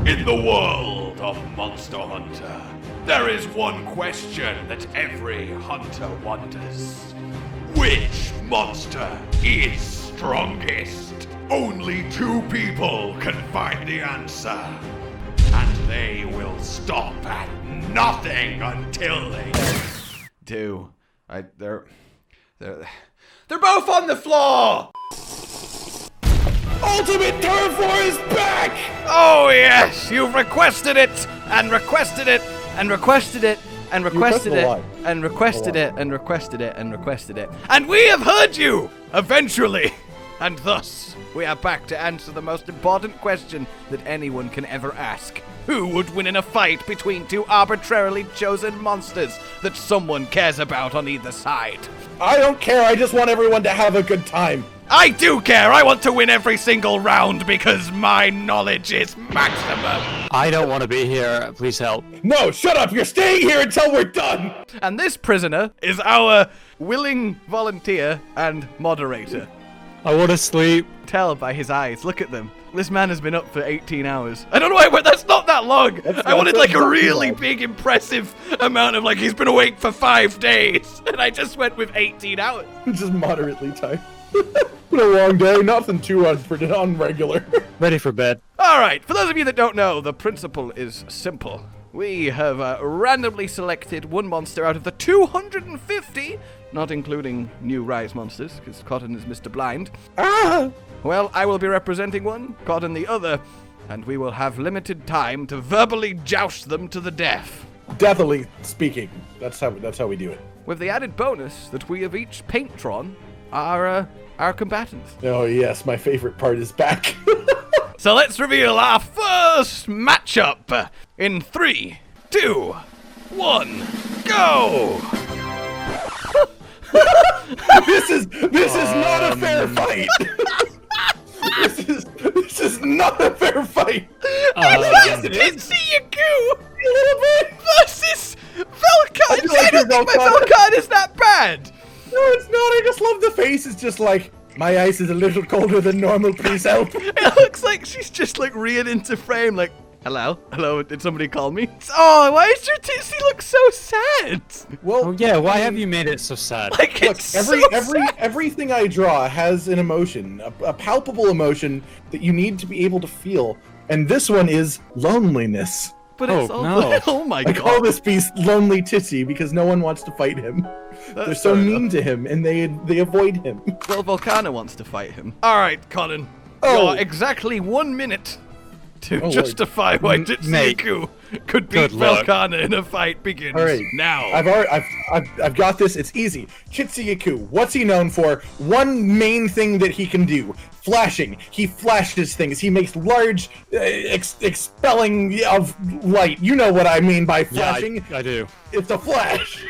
In the world of Monster Hunter, there is one question that every hunter wonders. Which monster is strongest? Only 2 people can find the answer. And they will stop at nothing until they do. They're both on the floor! Ultimate Turf War is back! Oh yes, you've requested it, and requested it, and requested it, and requested it, and requested it, and requested it, and requested it. And we have heard you, eventually. And thus, we are back to answer the most important question that anyone can ever ask. Who would win in a fight between 2 arbitrarily chosen monsters that someone cares about on either side? I don't care, I just want everyone to have a good time. I do care! I want to win every single round because my knowledge is maximum! I don't want to be here, please help. No, shut up! You're staying here until we're done! And this prisoner is our willing volunteer and moderator. I want to sleep. Tell by his eyes, look at them. This man has been up for 18 hours. I don't know why, but that's not that long! I wanted like a really big, impressive amount of like, he's been awake for 5 days! And I just went with 18 hours. Just moderately tired. Been a long day, nothing too regular. Ready for bed. Alright, for those of you that don't know, the principle is simple. We have randomly selected 1 monster out of the 250, not including new Rise monsters, because Cotton is Mr. Blind. Ah! Well, I will be representing one, Cotton the other, and we will have limited time to verbally joust them to the death. Deathly speaking, that's how we do it. With the added bonus that we have each paint-drawn our combatants. Oh yes, my favorite part is back. So let's reveal our first matchup in 3, 2, 1, go! This is not a fair fight. This is not a fair fight. Yaku versus Velkan. I don't think my Velkan is that bad. No, it's not. I just love the face. It's just like, my ice is a little colder than normal, please help. It looks like she's just like reared into frame like, hello? Hello, did somebody call me? Oh, why does your titsy look so sad? Well, Oh yeah, why have you made it so sad? Like, look, it's everything I draw has an emotion, a palpable emotion that you need to be able to feel. And this one is loneliness. But it's Oh, also, no. oh my I god. call this beast Lonely Titty because no one wants to fight him. They're so fair mean to him, and they avoid him. Well, Volcana wants to fight him. Alright, Colin. Oh. You're exactly 1 minute to Oh, justify why mate. Jitsuyaku could beat Good luck. Volcana in a fight begins All right. now. I've got this. It's easy. Chitsuyaku, what's he known for? One main thing that he can do. Flashing. He flashes things. He makes large expelling of light. You know what I mean by flashing. Yeah, I do. It's a flash.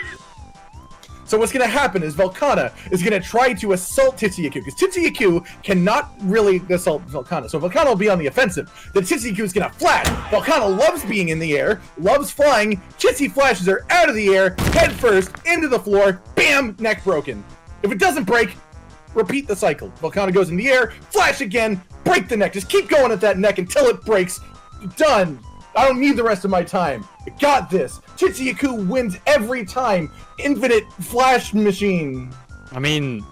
So what's going to happen is Volcana is going to try to assault Titsuyuku, because Titsuyuku cannot really assault Volcana. So Volcana will be on the offensive. Then Titsuyuku is going to flash. Volcana loves being in the air, loves flying. Chitsy flashes her out of the air, head first, into the floor, bam, neck broken. If it doesn't break, repeat the cycle. Volcana goes in the air, flash again, break the neck. Just keep going at that neck until it breaks. Done. I don't need the rest of my time. I got this. Chitsuyaku wins every time. Infinite flash machine. I mean,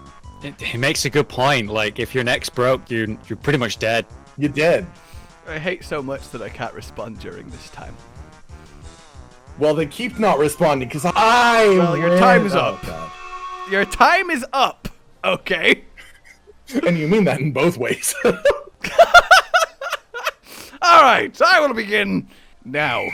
he makes a good point. Like, if your neck's broke, you're pretty much dead. You're dead. I hate so much that I can't respond during this time. Well, then keep not responding, because I Well, your win. time is Oh, up. God. Your time is up, okay? And you mean that in both ways. Alright, I will begin now.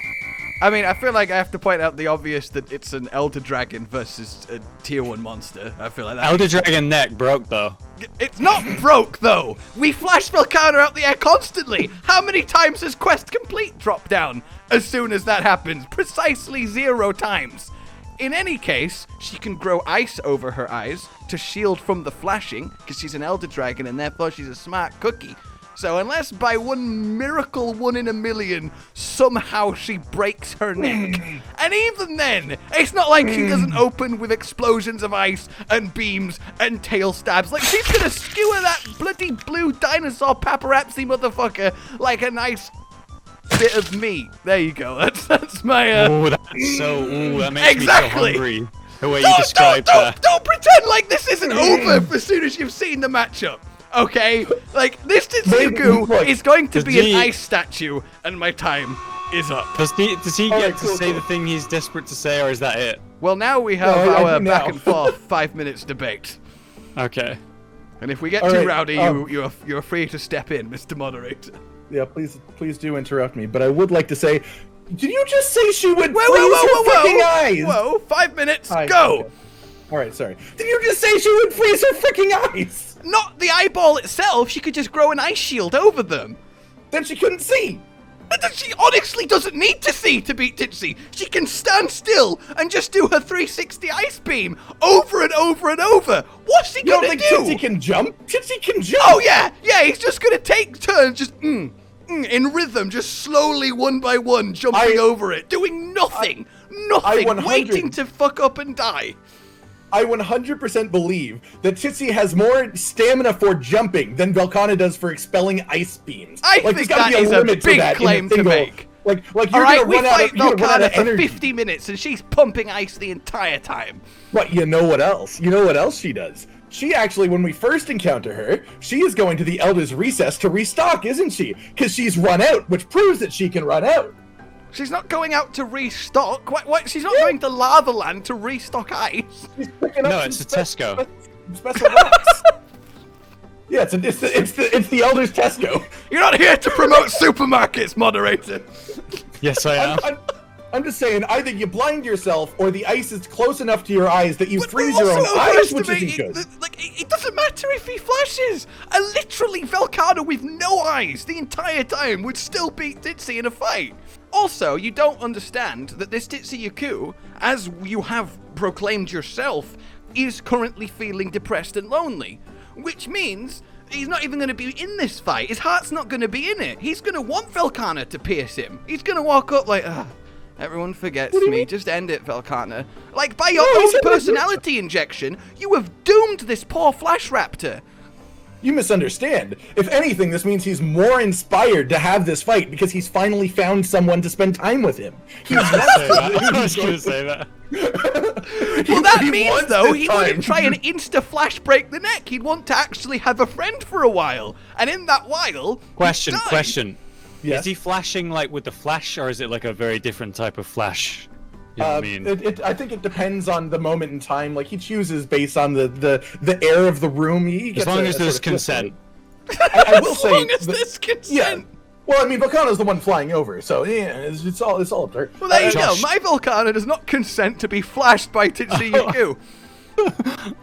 I mean, I feel like I have to point out the obvious that it's an Elder Dragon versus a Tier 1 monster. I feel like that. Elder Dragon neck broke, though. It's not broke, though. We flash Volcana out the air constantly. How many times has Quest Complete dropped down as soon as that happens? Precisely 0 times. In any case, she can grow ice over her eyes to shield from the flashing, because she's an Elder Dragon and therefore she's a smart cookie. So unless by one miracle 1 in a million, somehow she breaks her neck. And even then, it's not like she doesn't open with explosions of ice and beams and tail stabs. Like, she's gonna skewer that bloody blue dinosaur paparazzi motherfucker like a nice bit of meat. There you go. That's my. Oh, that's so. Ooh, that makes Exactly. me so hungry. The way you described that. Don't pretend like this isn't over as soon as you've seen the matchup. Okay? Like, this Tetsuyaku is going to be an ice statue, and my time is up. Does he get to say the thing he's desperate to say, or is that it? Well, now we have our back and forth 5 minutes debate. Okay. And if we get too rowdy, you're free to step in, Mr. Moderator. Yeah, please do interrupt me. But I would like to say, did you just say she would freeze her freaking eyes? Whoa, 5 minutes, go! Okay. All right, sorry. Did you just say she would freeze her freaking eyes? Not the eyeball itself. She could just grow an ice shield over them. Then she couldn't see. But she honestly doesn't need to see to beat Titsy. She can stand still and just do her 360 ice beam over and over and over. What's he gonna do? You don't think Titsy can jump? Titsy can jump. Oh yeah, he's just gonna take turns, just in rhythm, just slowly one by one jumping over it, doing nothing, waiting to fuck up and die. I 100% believe that Titsy has more stamina for jumping than Velkhana does for expelling ice beams. I think that is a big claim to make. Like you're Alright, gonna we run out fight of, you're gonna run out Velkhana of for energy. 50 minutes and she's pumping ice the entire time. But you know what else? You know what else she does? She actually, when we first encounter her, she is going to the Elder's Recess to restock, isn't she? Because she's run out, which proves that she can run out. She's not going out to restock. What? She's not going to Lavaland to restock ice. No, it's a Tesco. Special rocks. Yeah, it's the Elder's Tesco. You're not here to promote supermarkets, moderator. Yes, I am. I'm just saying, either you blind yourself or the ice is close enough to your eyes that you But freeze we're your own also eyes, which isn't overestimating good. it doesn't matter if he flashes. A literally Velkhana with no eyes the entire time would still beat Titsy in a fight. Also, you don't understand that this Tetsuyaku, as you have proclaimed yourself, is currently feeling depressed and lonely. Which means he's not even going to be in this fight. His heart's not going to be in it. He's going to want Velkhana to pierce him. He's going to walk up like, everyone forgets me. Just end it, Velkhana. Like, by your own personality injection, you have doomed this poor Flash Raptor. You misunderstand. If anything, this means he's more inspired to have this fight because he's finally found someone to spend time with him. I was going to say that. Well, that means, though, he wouldn't try and insta-flash break the neck. He'd want to actually have a friend for a while. And in that while... Question. Yes? Is he flashing, like, with the flash, or is it, like, a very different type of flash? You know what I mean? I think it depends on the moment in time. Like, he chooses based on the air of the room. As long as there's consent. I will say... As long as there's consent. Yeah. Well, I mean, Velkhana's the one flying over, so yeah, it's all up there. Well, there you go. My Velkhana does not consent to be flashed by Tetsuyaku.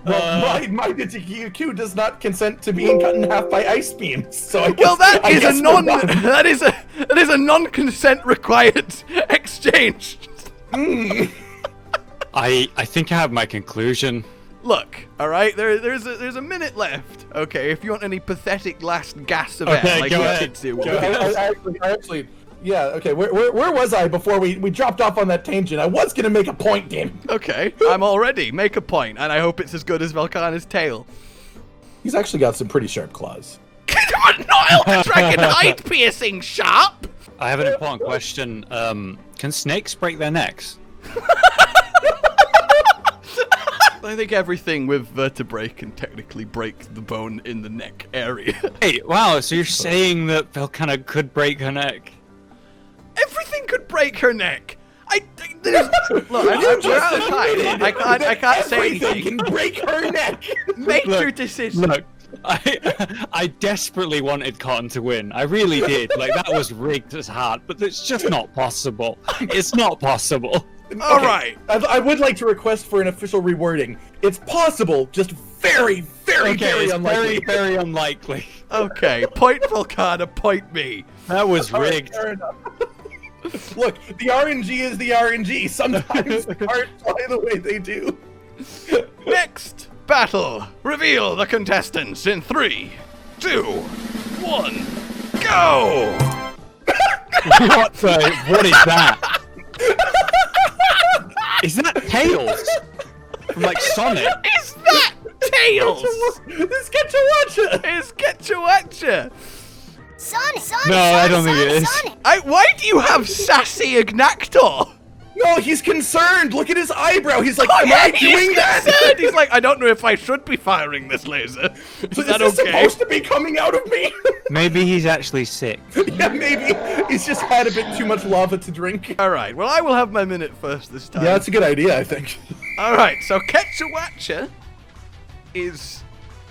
Well, my Tetsuyaku does not consent to being cut in half by ice beams. So I guess, Well, that is a non-consent required exchange. I think I have my conclusion. Look, all right, there's a minute left. Okay, if you want any pathetic last gasp of air, like go what ahead. Tetsu Go will. ahead. I actually, yeah, okay. Where was I before we dropped off on that tangent? I was gonna make a point, damn. Okay, I'm all ready. Make a point, and I hope it's as good as Velkhana's tail. He's actually got some pretty sharp claws. But not Elder Dragon hide piercing sharp. I have an important question. Can snakes break their necks? I think everything with vertebrae can technically break the bone in the neck area. Hey, wow, so you're saying that Velkhana could break her neck? Everything could break her neck. Look, we're out of time. I can't say Everything anything. can break her neck. Make Look, your decision. Look, I desperately wanted Cotton to win. I really did. Like, that was rigged as hard, but it's just not possible. It's not possible. All right. I would like to request for an official rewording. It's possible, just very, very, very unlikely. Very unlikely. Okay, point Velkhana, point me. That was All right, rigged. fair enough. Look, the RNG is the RNG. Sometimes the cards fly the way they do. Next battle. Reveal the contestants in 3, 2, 1, go! What is that? Is that Tails? From, like, Sonic? Is that Tails? It's Getcha Watcha! It's Getcha Watcha! No, I don't think it is. Why do you have sassy Ignactor? No, he's concerned. Look at his eyebrow. He's like, Oh, am yeah, I he's doing that? concerned. He's like, I don't know if I should be firing this laser. Is that this okay? supposed to be coming out of me? Maybe he's actually sick. Yeah, maybe. He's just had a bit too much lava to drink. All right, well, I will have my minute first this time. Yeah, that's a good idea, I think. All right, so Quetzalcoatl is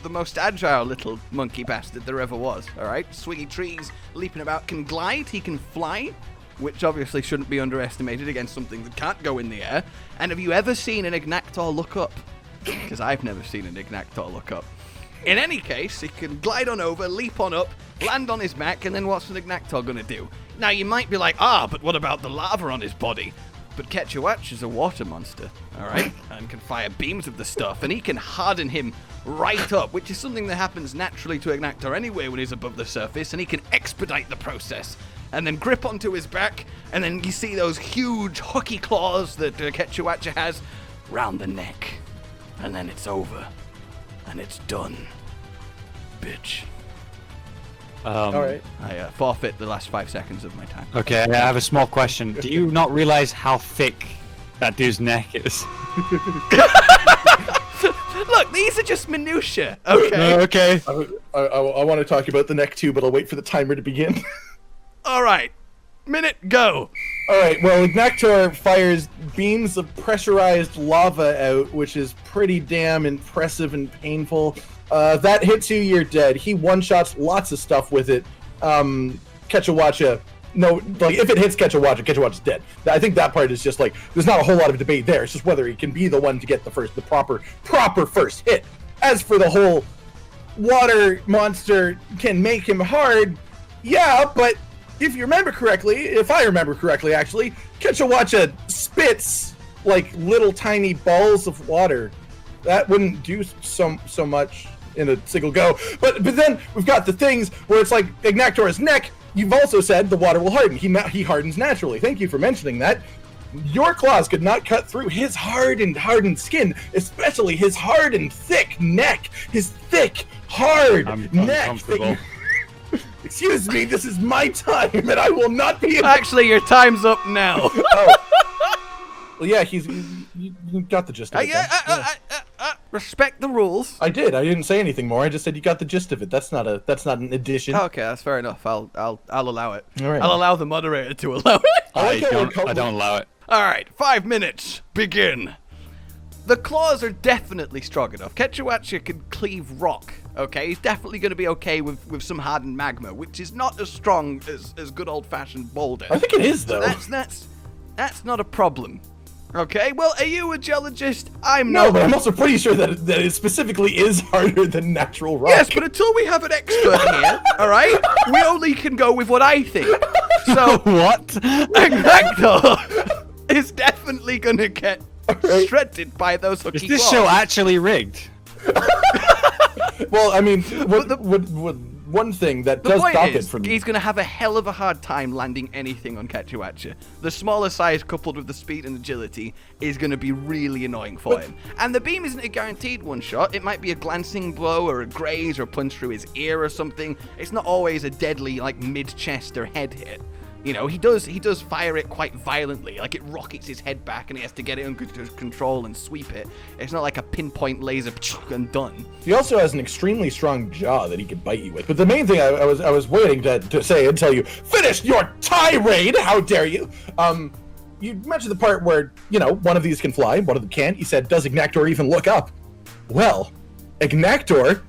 the most agile little monkey bastard there ever was, all right? Swinging trees, leaping about, can glide, he can fly, which obviously shouldn't be underestimated against something that can't go in the air. And have you ever seen an Ignactor look up? Because I've never seen an Ignactor look up. In any case, he can glide on over, leap on up, land on his back, and then what's an Ignactor gonna do? Now, you might be like, but what about the lava on his body? But Quetzalcoatl is a water monster, all right? And can fire beams of the stuff, and he can harden him right up, which is something that happens naturally to Ignactor anyway when he's above the surface, and he can expedite the process. And then grip onto his back, and then you see those huge hooky claws that Quetzalcoatl has round the neck. And then it's over. And it's done. Bitch. All right. I forfeit the last 5 seconds of my time. Okay, I have a small question. Do you not realize how thick that dude's neck is? Look, these are just minutiae, okay? Okay. I want to talk about the neck too, but I'll wait for the timer to begin. All right. Minute, go. All right, well, Ignactor fires beams of pressurized lava out, which is pretty damn impressive and painful. That hits you, you're dead. He one-shots lots of stuff with it. Quetzalcoatl, no, like, if it hits Quetzalcoatl, Quetzalcoatl's dead. I think that part is just, like, there's not a whole lot of debate there. It's just whether he can be the one to get the proper first hit. As for the whole water monster can make him hard, yeah, but if you remember correctly, if I remember correctly, actually, Quetzalcoatl spits like little tiny balls of water. That wouldn't do so much in a single go. But then we've got the things where it's like Ignactor's neck. You've also said the water will harden. He hardens naturally. Thank you for mentioning that. Your claws could not cut through his hardened skin, especially his hard and thick neck. His thick, hard neck. Excuse me, this is my time, and I will not be. Actually, your time's up now. Oh. Well, yeah, you got the gist of it. Respect the rules. I did. I didn't say anything more. I just said you got the gist of it. That's not an addition. Okay, that's fair enough. I'll allow it. All right. I'll allow the moderator to allow it. I don't allow it. All right, 5 minutes. Begin. The claws are definitely strong enough. Quetzalcoatl can cleave rock. Okay, he's definitely going to be okay with some hardened magma, which is not as strong as good old-fashioned boulder. I think it is, though. That's not a problem. Okay, well, are you a geologist? I'm No, not. but I'm also pretty sure that it specifically is harder than natural rock. Yes, but until we have an expert here, all right, we only can go with what I think. So What? Ignactor is definitely going to get shredded by those hooky Is this claws. show actually rigged? Well, I mean, one thing that The does point stop it is, from he's going to have a hell of a hard time landing anything on Quetzalcoatl. The smaller size coupled with the speed and agility is going to be really annoying for him. And the beam isn't a guaranteed one shot. It might be a glancing blow or a graze or a punch through his ear or something. It's not always a deadly, like, mid-chest or head hit. You know, he does fire it quite violently, like it rockets his head back and he has to get it under control and sweep it. It's not like a pinpoint laser and done. He also has an extremely strong jaw that he could bite you with. But the main thing I was waiting to say and tell you, finish your tirade! How dare you? You mentioned the part where, you know, one of these can fly, one of them can't. You said, does Ignactor even look up? Well, Ignactor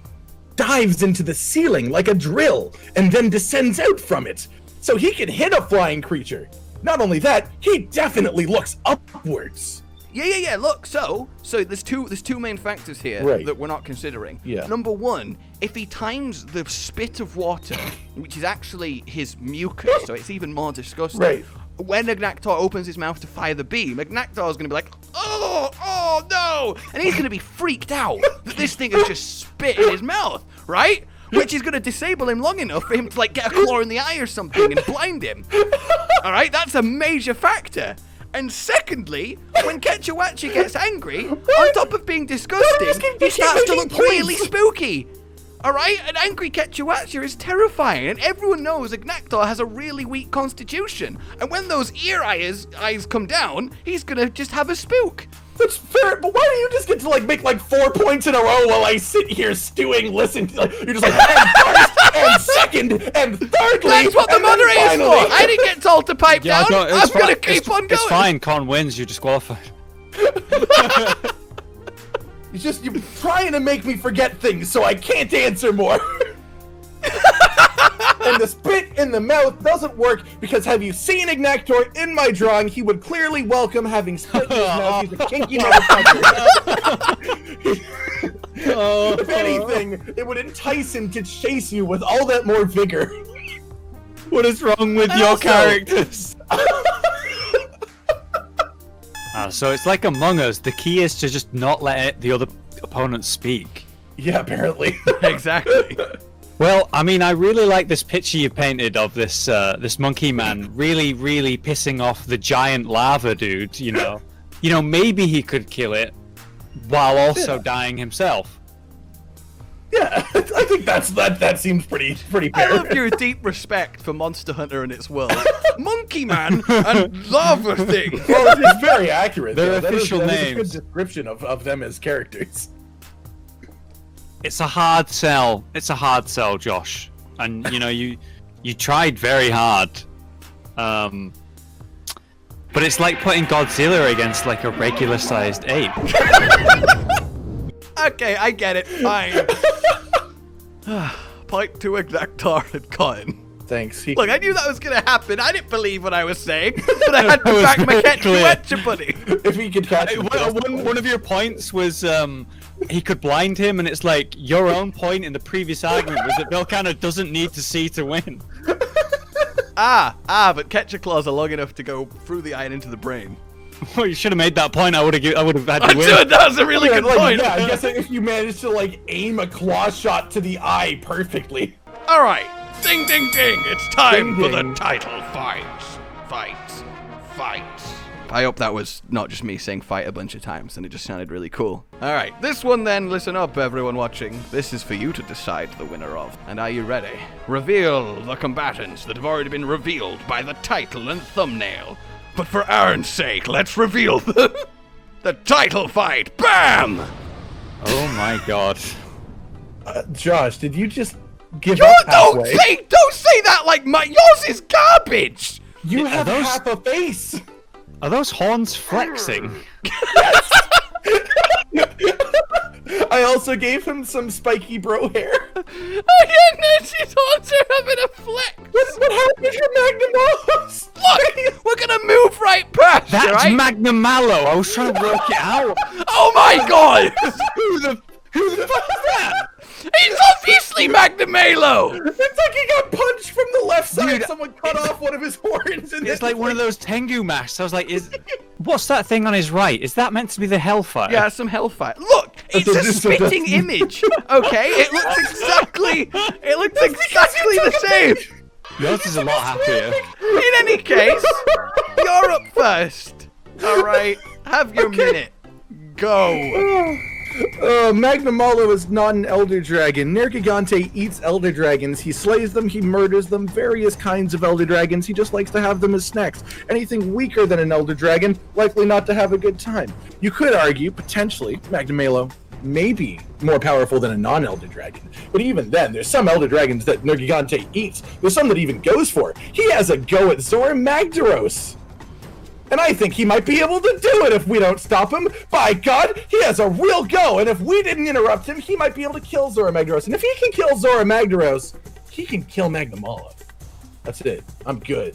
dives into the ceiling like a drill and then descends out from it. So he can hit a flying creature. Not only that, he definitely looks upwards. Yeah. Look, so there's two main factors here that we're not considering. Yeah. Number one, if he times the spit of water, which is actually his mucus, so it's even more disgusting. Right. When Ignactor opens his mouth to fire the beam, Ignactor is going to be like, oh no, and he's going to be freaked out that this thing has just spit in his mouth, right? Which is going to disable him long enough for him to, like, get a claw in the eye or something and blind him. All right, that's a major factor. And secondly, when Quetzalcoatl gets angry, on top of being disgusting, he starts to look really spooky. Alright? An angry Quechuacha is terrifying, and everyone knows Ignactor has a really weak constitution. And when those ear eyes come down, he's gonna just have a spook. That's fair, but why do you just get to, like, make, like, 4 points in a row while I sit here stewing, listen, like, you're just like, and first, and second, and thirdly, That's what the and then moderator's finally. for! I didn't get told to pipe down! I'm gonna keep on going! It's fine, Con wins, you're disqualified. It's just, you're trying to make me forget things, so I can't answer more. And the spit in the mouth doesn't work because have you seen Ignactor in my drawing? He would clearly welcome having spit in his mouth. He's a kinky motherfucker. If anything, it would entice him to chase you with all that more vigor. What is wrong with your characters? So it's like Among Us. The key is to just not let the other opponent speak. Yeah, apparently. Exactly. Well, I mean, I really like this picture you painted of this this monkey man really pissing off the giant lava dude, you know. Maybe he could kill it while also dying himself. Yeah, I think that seems pretty fair. I love your deep respect for Monster Hunter and its world. Monkey Man and Lava Thing. Well, it's very accurate. Their though. official that names. is a good description of them as characters. It's a hard sell. It's a hard sell, Josh. And you tried very hard. But it's like putting Godzilla against like a regular-sized ape. Okay, I get it. Fine. Point to Ignactor and Cotton. Thanks. Look, I knew that was gonna happen. I didn't believe what I was saying, but I had to back my Quechuacha buddy. If he could catch him. One of your points was he could blind him, and it's like your own point in the previous argument was that Velcana doesn't need to see to win. But Quechuclaws are long enough to go through the eye and into the brain. Well, you should have made that point. I would have had to win. Dude, that was a really good point. Yeah, I guess if you managed to like aim a claw shot to the eye perfectly. All right, ding, ding, ding! It's time Ding, for the ding. title fight. I hope that was not just me saying fight a bunch of times, and it just sounded really cool. All right, this one then. Listen up, everyone watching. This is for you to decide the winner of. And are you ready? Reveal the combatants that have already been revealed by the title and thumbnail. But for Aaron's sake, let's reveal the title fight. Bam! Oh my god. Josh, did you just give You up don't halfway? say that like yours is garbage. You have those- half a face. Are those horns flexing? I also gave him some spiky bro hair. I didn't know his horns are having a flex. What happened to Magnamalo? Look, we're gonna move right past. That's right? Magnamalo. I was trying to work it out. Oh my god! Who the fuck is that? He's obviously Magnamalo! It's like he got punched from the left side. Dude, Someone cut off one of his horns. And It's like one of those Tengu masks. I was like, what's that thing on his right? Is that meant to be the Hellfire? Yeah, some hellfire. Look, it's a spitting image. Okay, it looks exactly the same. Yours is a lot happier. In any case, you're up first. All right, have your minute. Go. Magnamalo is not an Elder Dragon. Nergigante eats Elder Dragons. He slays them, he murders them, various kinds of Elder Dragons. He just likes to have them as snacks. Anything weaker than an Elder Dragon, likely not to have a good time. You could argue, potentially, Magnamalo may be more powerful than a non-Elder Dragon. But even then, there's some Elder Dragons that Nergigante eats. There's some that even goes for. He has a go at Zora Magdaros. And I think he might be able to do it if we don't stop him. By God, he has a real go, and if we didn't interrupt him, he might be able to kill Zora Magdaros. And if he can kill Zora Magdaros, he can kill Magnamalo. That's it. I'm good.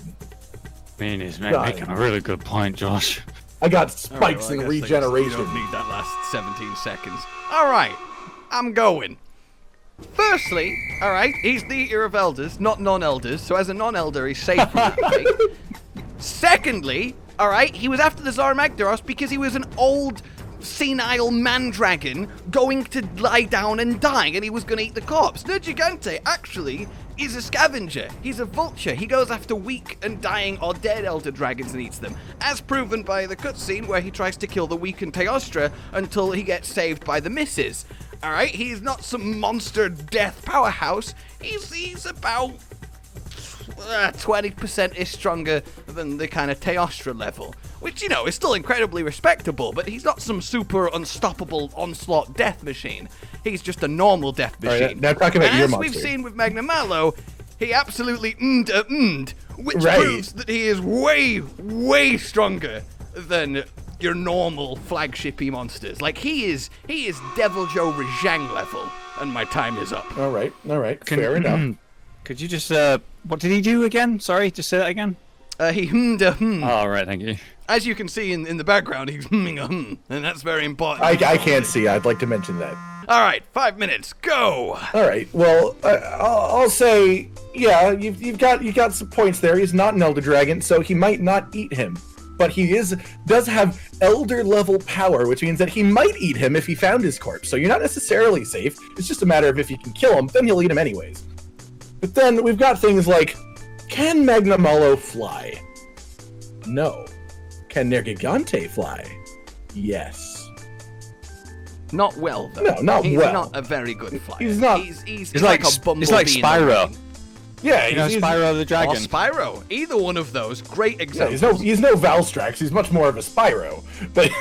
I mean, he's making a really good point, Josh. I got spikes and regeneration. You don't need that last 17 seconds. All right, I'm going. Firstly, all right, he's the Eater of Elders, not non-elders, so as a non-elder, he's safe from the fight. Secondly, all right, he was after the Zora Magdaros because he was an old, senile man-dragon going to lie down and die, and he was going to eat the corpse. Nergigante, actually, is a scavenger. He's a vulture. He goes after weak and dying or dead elder dragons and eats them, as proven by the cutscene where he tries to kill the weakened Teostra until he gets saved by the missus. All right, he's not some monster death powerhouse. He's about 20%-ish stronger than the kind of Teostra level, which, you know, is still incredibly respectable, but he's not some super unstoppable onslaught death machine. He's just a normal death machine. Right, now talk about your as monster. we've seen with Magnamalo, he absolutely which Right. proves that he is way, way stronger than your normal flagshipy monsters. Like, he is Devil Joe Rajang level, and my time is up. All right, fair enough. Could you just what did he do again? Sorry, just say that again. He Oh, right, thank you. As you can see in the background, he's humming a hum, and that's very important. I can't see. I'd like to mention that. All right, 5 minutes, go. All right. Well, I'll say, yeah, you've got some points there. He's not an Elder Dragon, so he might not eat him. But he does have Elder level power, which means that he might eat him if he found his corpse. So you're not necessarily safe. It's just a matter of if you can kill him, then he'll eat him anyways. But then we've got things like, can Magnamalo fly? No. Can Nergigante fly? Yes. Not well, though. No, not he's well. He's not a very good flyer. He's not. He's like a bumblebee. He's like Spyro. Yeah, You know he's Spyro the Or Dragon. Spyro. Either one of those. Great yeah, examples. he's no Valstrax. He's much more of a Spyro. But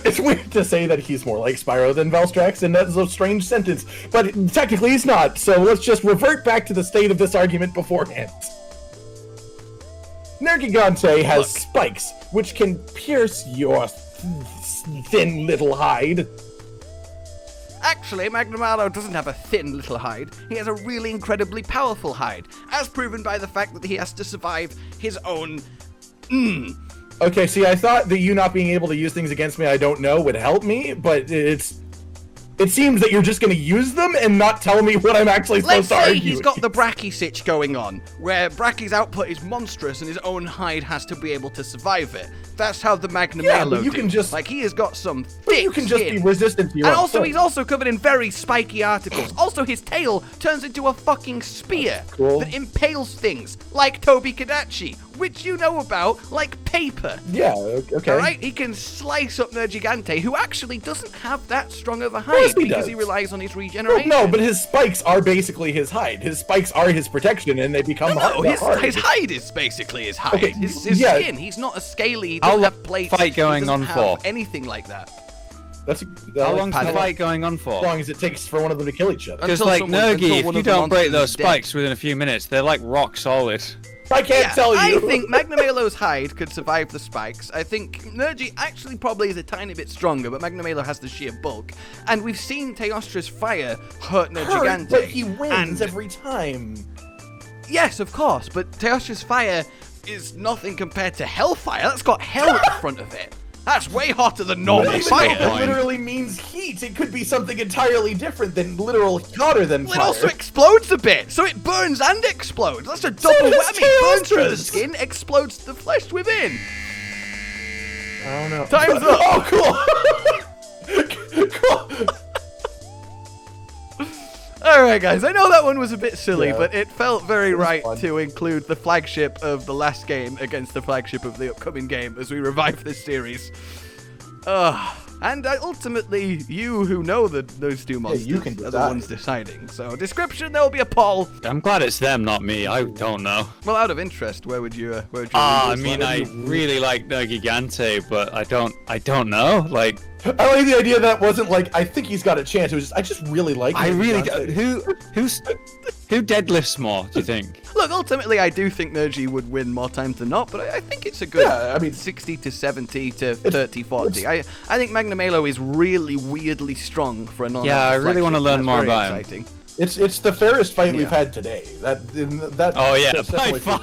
it's weird to say that he's more like Spyro than Valstrax, and that's a strange sentence. But technically he's not, so let's just revert back to the state of this argument beforehand. Nergigante has spikes, which can pierce your thin little hide. Actually, Magnamalo doesn't have a thin little hide. He has a really incredibly powerful hide, as proven by the fact that he has to survive his own... Okay, see, I thought that you not being able to use things against me I don't know would help me, but it seems that you're just going to use them and not tell me what I'm actually Let's supposed to say argue. he's got the Bracky sitch going on, where Bracky's output is monstrous and his own hide has to be able to survive it. That's how the Magnamalo but you do. can just- Like, he has got some But thick you can just skin. be resistant to your And own also, thing. he's also covered in very spiky articles. Also, his tail turns into a fucking spear cool. that impales things, like Toby Kadachi, which you know about, like paper. Yeah, okay. Alright, he can slice up Nergigante, who actually doesn't have that strong of a course hide he because does. he relies on his Well, regeneration. no, but his spikes are basically his hide. His spikes are his protection, and they become No, hard. his hide is basically his hide. Okay, His yeah. skin. He's not a scaly. He How doesn't long have plates. fight he going doesn't on have for? anything like that. How long's the Pardon? fight going on for? As long as it takes for one of them to kill each other. Because Until like someone- Nergi, until if one you of the don't break monsters those is dead. spikes within a few minutes, they're like rock solid. I can't tell you. I think Magnamalo's hide could survive the spikes. I think Nergi actually probably is a tiny bit stronger, but Magnamalo has the sheer bulk. And we've seen Teostra's fire hurt Nergigante. But he wins and every time. yes, of course, but Teostra's fire is nothing compared to Hellfire. That's got hell at the front of it. That's way hotter than normal Even though fire. it literally means heat, it could be something entirely different than literal hotter than Well, fire. it also explodes a bit, so it burns and explodes. That's a double does whammy. Burns through the Teostra's. skin, explodes the flesh within. I don't know. Time's up. Oh, cool. Cool. Alright, guys, I know that one was a bit silly, Yeah. but it felt very was right fun. to include the flagship of the last game against the flagship of the upcoming game as we revive this series. And ultimately, you who know those two monsters you can are the decide. ones deciding. So, description, there will be a poll. I'm glad it's them, not me. I don't know. Well, out of interest, where would you I lean mean, this I one? really like Nergigante, but I don't know. Like, I like the idea that wasn't like, I think he's got a chance. It was just, I just really like I him. really Dante. who deadlifts more? Do you think? Look, ultimately, I do think Nergi would win more times than not, but I think it's a good Yeah, I mean- 60 to 70 to 30, 40. I think Magnamalo is really weirdly strong for a non Yeah, I really wanna learn more about him. exciting. It's the fairest fight we've Yeah. had today. That Oh, yeah, that's by definitely- far.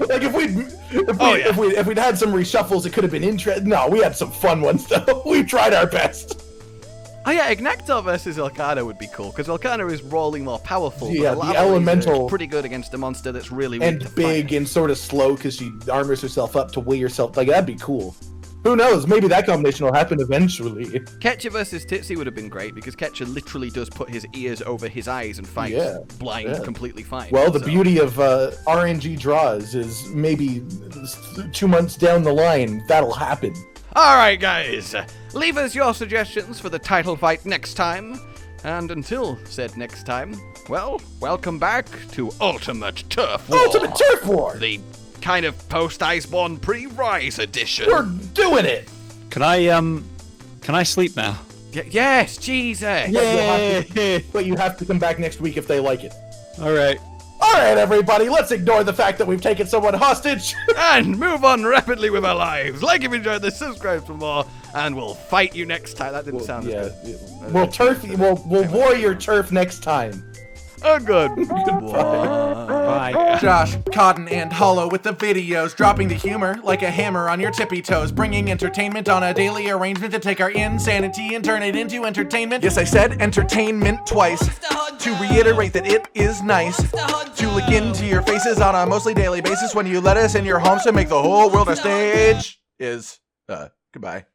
Like if we'd had some reshuffles, it could have been interesting. No, we had some fun ones though. We tried our best. Oh yeah, Ignactor versus Elcana would be cool, because Elcana is rolling more powerful. but Yeah, the Lava Laser elemental- is pretty good against a monster that's really weak And to big fire. and sort of slow because she armors herself up to weigh herself. Like that'd be cool. Who knows? Maybe that combination will happen eventually. Ketcha versus Titsy would have been great, because Ketcha literally does put his ears over his eyes and fights Yeah, blind yeah. completely fine. Well, the So- beauty of RNG draws is maybe 2 months down the line that'll happen. All right, guys. Leave us your suggestions for the title fight next time. And until said next time, well, welcome back to Ultimate Turf War. Ultimate Turf War! The kind of post-Iceborne pre-Rise edition. We're doing it! Can I sleep now? Yes, Jesus! But you have to come back next week if they like it. Alright. Alright, everybody, let's ignore the fact that we've taken someone hostage. And move on rapidly with our lives. Like if you enjoyed this, subscribe for more, and we'll fight you next time. That didn't sound as good. We'll war your turf next time. Oh, good. Goodbye. Bye. Josh, Cotton, and Hollow with the videos, dropping the humor like a hammer on your tippy toes, bringing entertainment on a daily arrangement to take our insanity and turn it into entertainment. Yes, I said entertainment twice, to reiterate that it is nice to look into your faces on a mostly daily basis when you let us in your homes to make the whole world a stage. Goodbye.